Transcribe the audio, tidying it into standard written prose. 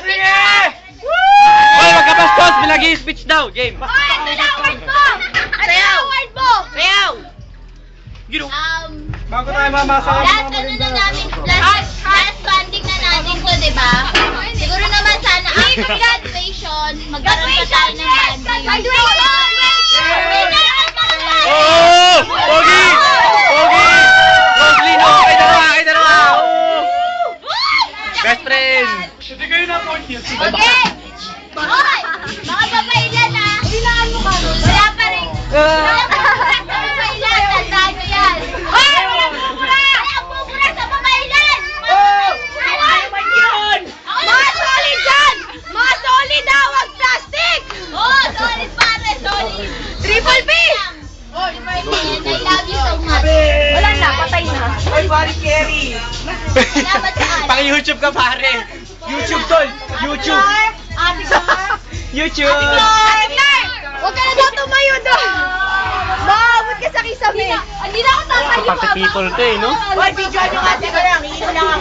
Sige! Hoy, magkabastos! May nag-i-speech daw. Game. Oh, ito na award mo! Ano na award mo? Sayaw! You know. Bago tayo mamasa Last ano na namin, last banding na natin to, di ba? Siguro naman sana, after graduation, magkaroon pa tayo ng banding. Graduation! Oh! Pogi! Pogi! Pogi! No! Kay dalawa! Oh! Best friend! Hindi kayo na po niya. Okay! Hoy! Mga papailan ha! Ilaan mo ka nun? Wala pa rin! Wala pa rin sa papailan! Tandaan nyo yan! Hoy! Walang bubura! Walang bubura sa papailan! Ano naman yun? Mga solid dyan! Mga solid ha! Huwag plastic! Oo! Solid pare! Solid! Triple B! Oh, I love you so much! Wala na! Patay na! Ay, pari Kerry. Salamat saan? Paki-YouTube ka pare! YouTube tol! YouTube! Ate Clark! YouTube! Ate Clark! Huwag ka na daw tumayo doon! Maabot ka sa kisame! Hindi na ako tatayo! Pati people to eh, no? Hoy, video nyo kasi ko lang! Iino lang ako!